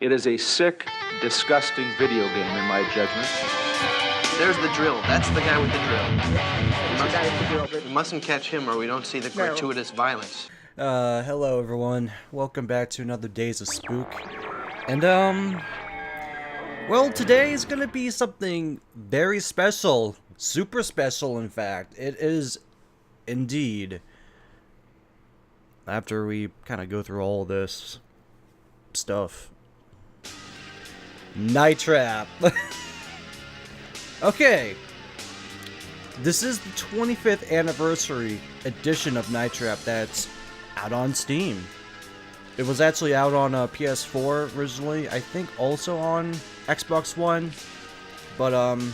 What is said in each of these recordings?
It is a sick, disgusting video game, in my judgment. There's the drill. That's the guy with the drill. That is the drill, but We mustn't catch him or we don't see the gratuitous violence. Hello everyone. Welcome back to another Days of Spook. And, well, today is gonna be something very special. Super special, in fact. It is, indeed. After we kind of go through all this stuff. Night Trap. Okay. This is the 25th anniversary edition of Night Trap that's out on Steam. It was actually out on PS4 originally. I think also on Xbox One. But out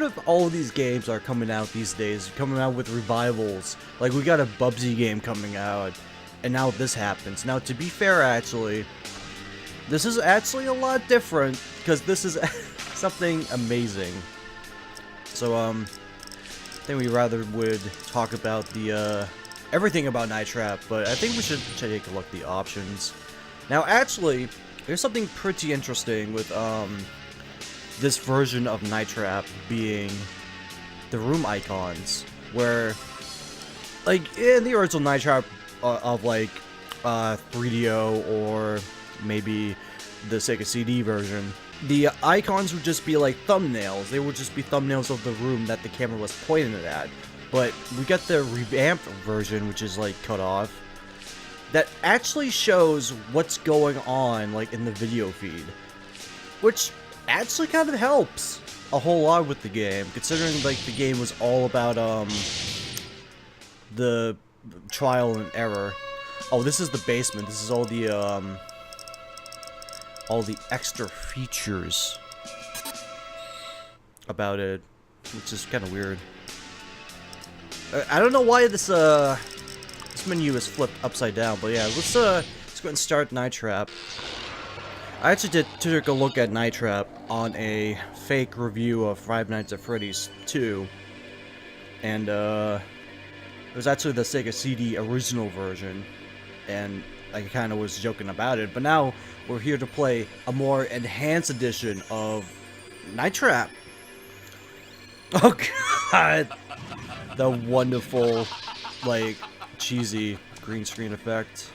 of all of these games that are coming out these days, coming out with revivals. Like we got a Bubsy game coming out, and now this happens. Now to be fair, actually, this is actually a lot different because this is something amazing. So I think we rather would talk about the everything about Night Trap, but I think we should take a look at the options. Now, actually, there's something pretty interesting with this version of Night Trap being the room icons, where, like, in the original Night Trap of, like, 3DO or maybe the Sega CD version, the icons would just be like thumbnails. They would just be thumbnails of the room that the camera was pointing at. But we got the revamped version, which is like cut off, that actually shows what's going on, like, in the video feed, which actually kind of helps a whole lot with the game, considering like the game was all about the trial and error. Oh, this is the basement. This is all the extra features about it, which is kind of weird. I don't know why this menu is flipped upside down, but yeah, let's go ahead and start Night Trap. I actually took a look at Night Trap on a fake review of Five Nights at Freddy's 2, and it was actually the Sega CD original version, and I kind of was joking about it, but now we're here to play a more enhanced edition of Night Trap. Oh god! The wonderful, like, cheesy green screen effect.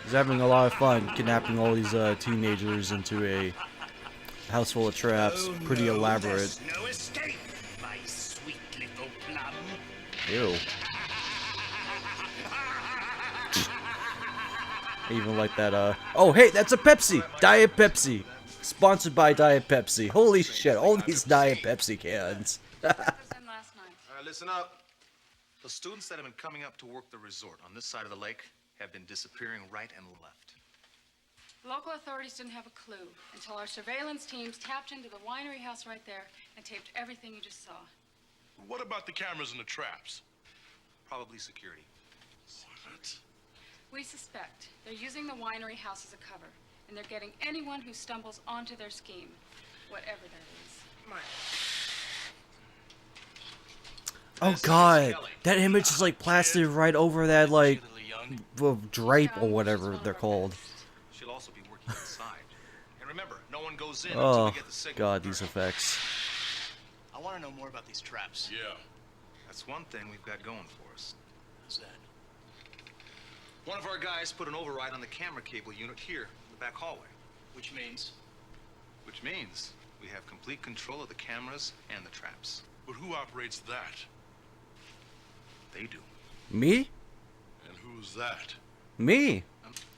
He's having a lot of fun kidnapping all these teenagers into a house full of traps. Pretty elaborate. No escape, my sweet little plum. Ew. I even like that, oh hey, that's a Pepsi! Diet Pepsi! Sponsored by Diet Pepsi. Holy shit, all these Diet Pepsi cans. Listen up. The students that have been coming up to work the resort on this side of the lake have been disappearing right and left. Local authorities didn't have a clue until our surveillance teams tapped into the winery house right there and taped everything you just saw. What about the cameras and the traps? Probably security. What? We suspect they're using the winery house as a cover, and they're getting anyone who stumbles onto their scheme, whatever that is. Oh god, that image is like plastered right over that, like, drape or whatever they're called. She'll also be working inside. And remember, no one goes in until Oh we get the signal. god, these effects. I want to know more about these traps. Yeah. That's one thing we've got going for us. What's that? One of our guys put an override on the camera cable unit here in the back hallway. Which means? Which means we have complete control of the cameras and the traps. But who operates that? They do. Me? And who's that? Me?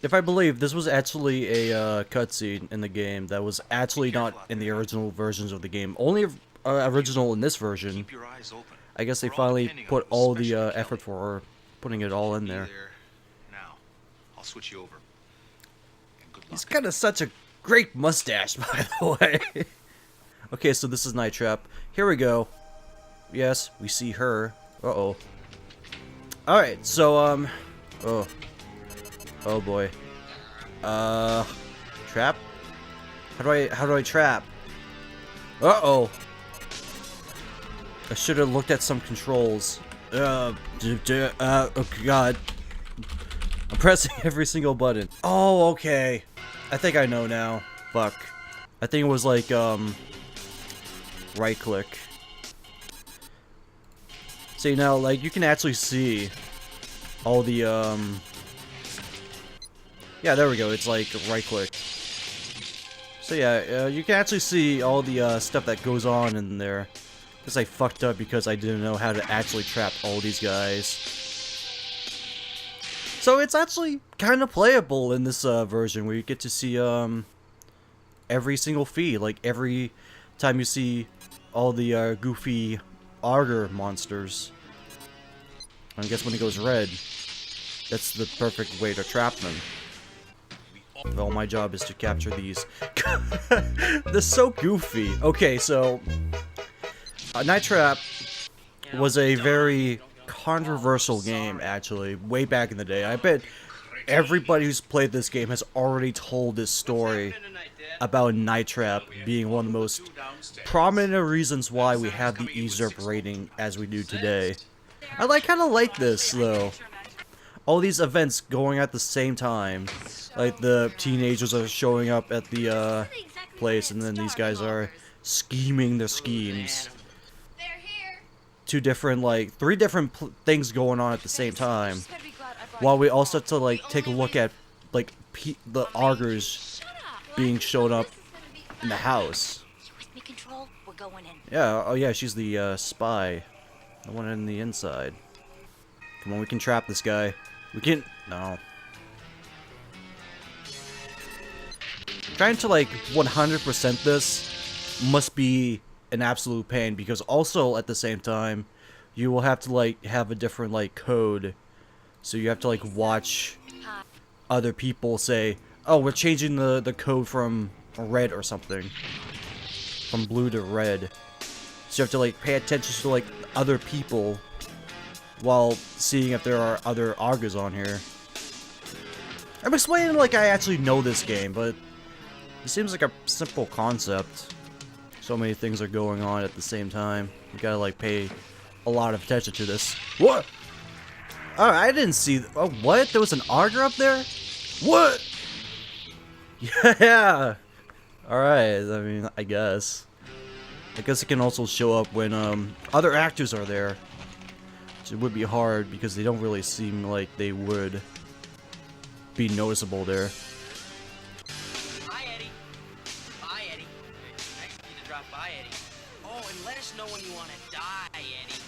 If I believe, this was actually a cutscene in the game that was actually not in the original versions of the game. Only original in this version. Keep your eyes open. I guess they We're all finally depending on put those all the special effort Kelly. for putting it all in Be there. Now, I'll switch you over. And good luck. He's got such a great mustache, by the way. Okay, so this is Night Trap. Here we go. Yes, we see her. Uh-oh. Alright, so, oh. Oh boy. Trap? How do I trap? Uh-oh. I should have looked at some controls. Oh god. I'm pressing every single button. Oh, okay. I think I know now. Fuck. I think it was like, right click. See, now, like, you can actually see all the, yeah, there we go. It's like right click. So yeah, you can actually see all the, stuff that goes on in there. Because I fucked up because I didn't know how to actually trap all these guys. So it's actually kind of playable in this, version where you get to see, every single feed. Like, every time you see all the, goofy auger monsters. I guess when it goes red, that's the perfect way to trap them. Well, my job is to capture these. They're so goofy. Okay, so Night Trap was a very controversial game, actually, way back in the day. I bet everybody who's played this game has already told this story about Night Trap being one of the most prominent reasons why we have the EZRP rating as we do today. I kind of like this, though. All these events going at the same time. Like, the teenagers are showing up at the, place, and then these guys are scheming their schemes. Two different, like, three different things going on at the same time. While we also have to, like, take a look at, like, the augers being shown up in the house. Yeah, oh yeah, she's the, spy. The one in the inside. Come on, we can trap this guy. We can... No. Trying to, like, 100% this must be an absolute pain, because also, at the same time, you will have to, like, have a different, like, code. So you have to, like, watch other people say, oh, we're changing the code from red or something. From blue to red. So you have to, like, pay attention to, like, other people while seeing if there are other augers on here. I'm explaining like I actually know this game, but it seems like a simple concept. So many things are going on at the same time. You gotta, like, pay a lot of attention to this. What? Oh, I didn't see... Oh, what? There was an auger up there? What? Yeah! Alright, I mean, I guess. I guess it can also show up when, other actors are there. Which it would be hard, because they don't really seem like they would be noticeable there. Bye, Eddie. Bye, Eddie. Nice of you to drop by, Eddie. Oh, and let us know when you want to die, Eddie.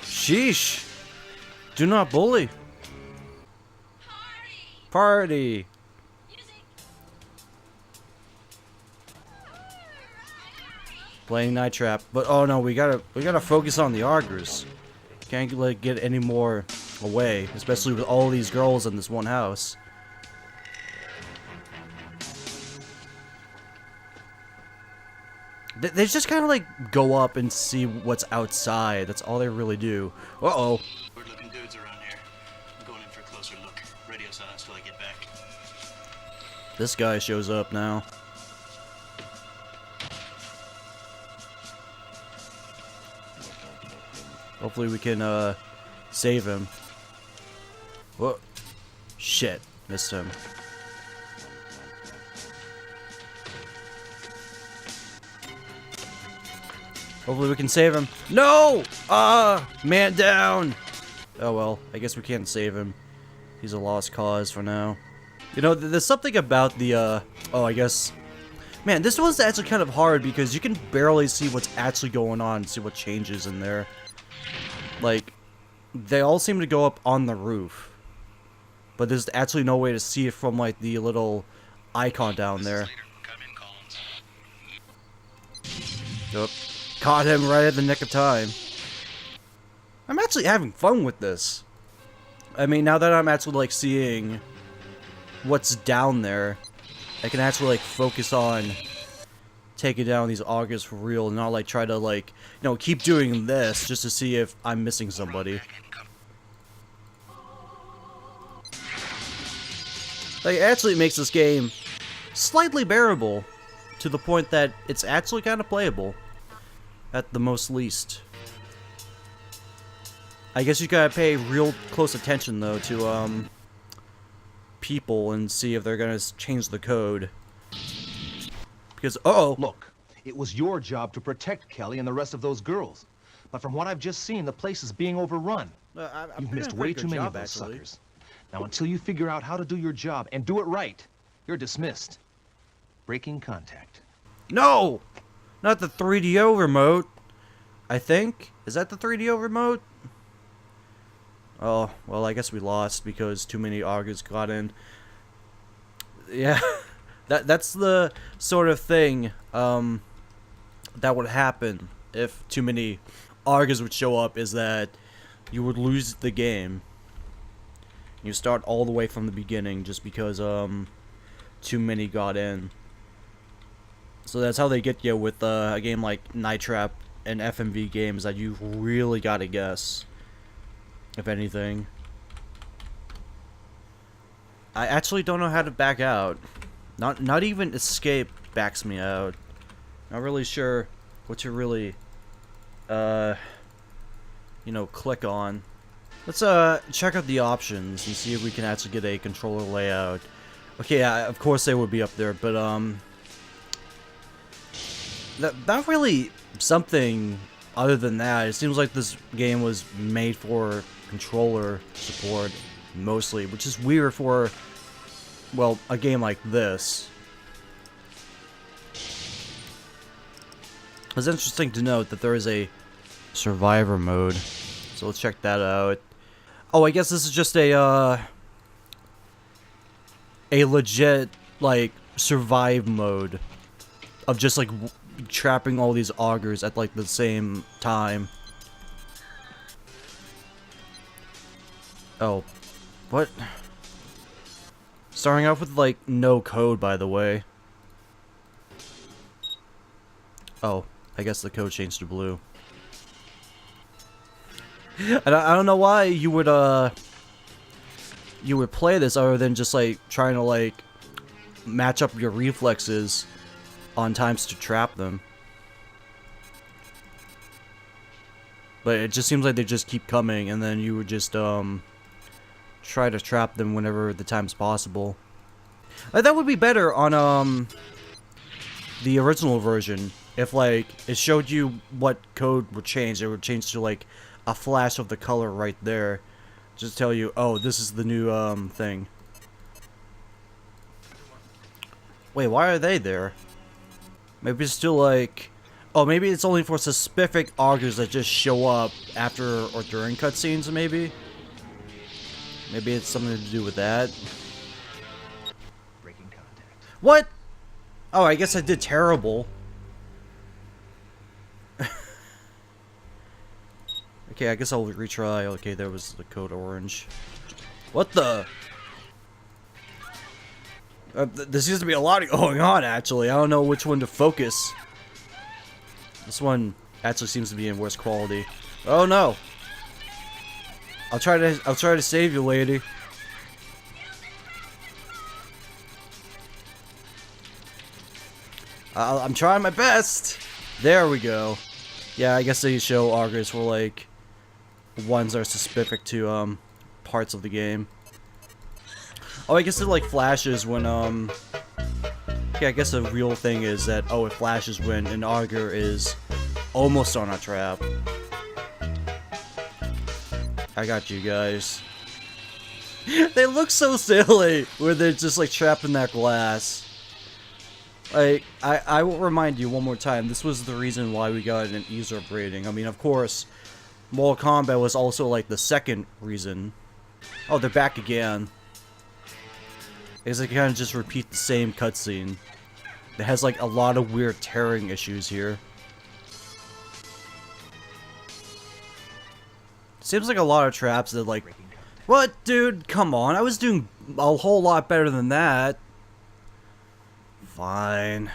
Sheesh! Do not bully! Party! Playing Night Trap, but oh no, we gotta focus on the augers. Can't, like, get any more away, especially with all these girls in this one house. They just kind of, like, go up and see what's outside. That's all they really do. Uh-oh. Weird looking dudes around here. I'm going in for a closer look. Radio silence till I get back. This guy shows up now. Hopefully we can, save him. Whoa. Shit. Missed him. Hopefully we can save him. No! Man down! Oh well, I guess we can't save him. He's a lost cause for now. You know, there's something about the, oh, I guess... Man, this one's actually kind of hard because you can barely see what's actually going on, see what changes in there. Like, they all seem to go up on the roof. But there's actually no way to see it from, like, the little icon down there. Yep. Caught him right at the nick of time. I'm actually having fun with this. I mean, now that I'm actually, like, seeing what's down there, I can actually, like, focus on taking down these augers for real and not, like, try to, like, you know, keep doing this just to see if I'm missing somebody. Like, it actually makes this game slightly bearable to the point that it's actually kind of playable at the most least. I guess you gotta pay real close attention though to people and see if they're gonna change the code. Because Look, it was your job to protect Kelly and the rest of those girls. But from what I've just seen, the place is being overrun. You've missed way too many of those suckers. Now, until you figure out how to do your job and do it right, you're dismissed. Breaking contact. No! Not the 3DO remote. I think. Is that the 3DO remote? Oh, well, I guess we lost because too many augers got in. Yeah. That's the sort of thing that would happen if too many augers would show up, is that you would lose the game. You start all the way from the beginning just because too many got in. So that's how they get you with a game like Night Trap and FMV games, that you really gotta guess, if anything. I actually don't know how to back out. Not even escape backs me out. Not really sure what to really you know, click on. Let's check out the options and see if we can actually get a controller layout. Okay, yeah, of course they would be up there, but not really something other than that. It seems like this game was made for controller support mostly, which is weird for, well, a game like this. It's interesting to note that there is a survivor mode, so let's check that out. Oh, I guess this is just a legit, like, survive mode of just, like, trapping all these augers at, like, the same time. Oh. What? Starting off with, like, no code, by the way. Oh, I guess the code changed to blue. I don't know why you would play this other than just, like, trying to, like, match up your reflexes on times to trap them. But it just seems like they just keep coming, and then you would just try to trap them whenever the time's possible. That would be better on the original version. If, like, it showed you what code would change, it would change to, like, a flash of the color right there. Just tell you, oh, this is the new thing. Wait, why are they there? Maybe it's still like, oh, maybe it's only for specific augers that just show up after or during cutscenes, maybe? Maybe it's something to do with that. Breaking contact. What? Oh, I guess I did terrible. Okay, I guess I'll retry. Okay, there was the code orange. What the? There seems to be a lot going on, actually. I don't know which one to focus. This one actually seems to be in worse quality. Oh no! I'll try to save you, lady. I'm trying my best. There we go. Yeah, I guess they show augers for, like, ones that are specific to parts of the game. Oh, I guess it, like, flashes when okay, I guess the real thing is that, oh, it flashes when an auger is almost on a trap. I got you guys. They look so silly where they're just, like, trapped in that glass. Like, I will remind you one more time, this was the reason why we got an ESRB rating. I mean, of course, Mortal Kombat was also, like, the second reason. Oh, they're back again. Because they kind of just repeat the same cutscene. It has, like, a lot of weird tearing issues here. Seems like a lot of traps that, like... What, dude? Come on, I was doing a whole lot better than that. Fine.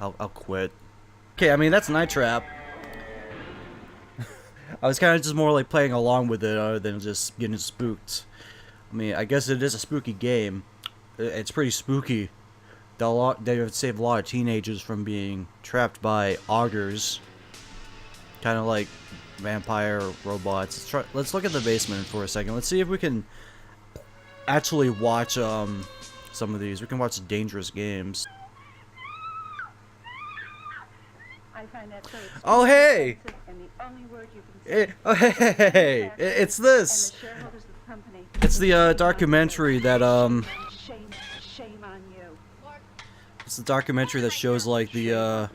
I'll quit. Okay, I mean, that's Night Trap. I was kind of just more like playing along with it other than just getting spooked. I mean, I guess it is a spooky game. It's pretty spooky. They would save a lot of teenagers from being trapped by augers. Kind of like vampire robots. Let's look at the basement for a second. Let's see if we can actually watch some of these. We can watch Dangerous Games. I find that so Oh hey! and the only word you can say Oh hey! It's this. and the shareholders of the company. It's the documentary that Shame on you. it's the documentary that shows like the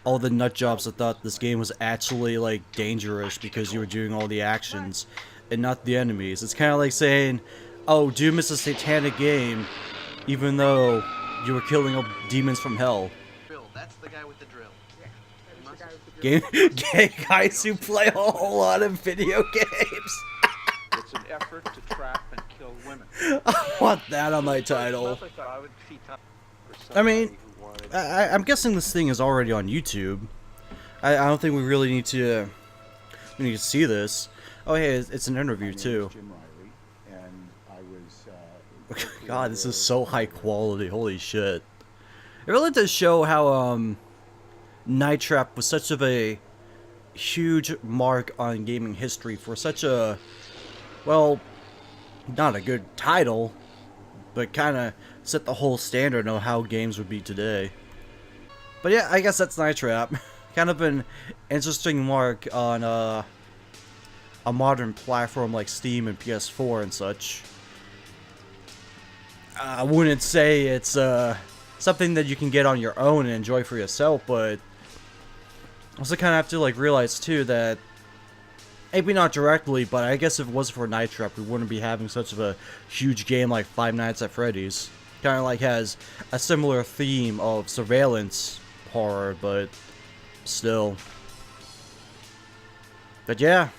all the nut jobs that thought this game was actually like dangerous because you were doing all the actions and not the enemies. It's kind of like saying, "Oh, Doom is a satanic game," even though you were killing demons from hell. Drill. That's the guy with the drill. Gay guys who play a whole lot of video games. It's an effort to trap and kill women. I want that on my title. I mean, I'm guessing this thing is already on YouTube. I don't think we really need to. We need to see this. Oh, hey, it's an interview too. God, this is so high quality. Holy shit! It really does show how Night Trap was such of a huge mark on gaming history for such a, well, not a good title, but kind of set the whole standard of how games would be today. But yeah, I guess that's Night Trap. Kind of an interesting mark on a modern platform like Steam and PS4 and such. I wouldn't say it's something that you can get on your own and enjoy for yourself, but also kind of have to like realize too that maybe not directly, but I guess if it wasn't for Night Trap, we wouldn't be having such of a huge game like Five Nights at Freddy's. Kind of like has a similar theme of surveillance horror, but still. But yeah,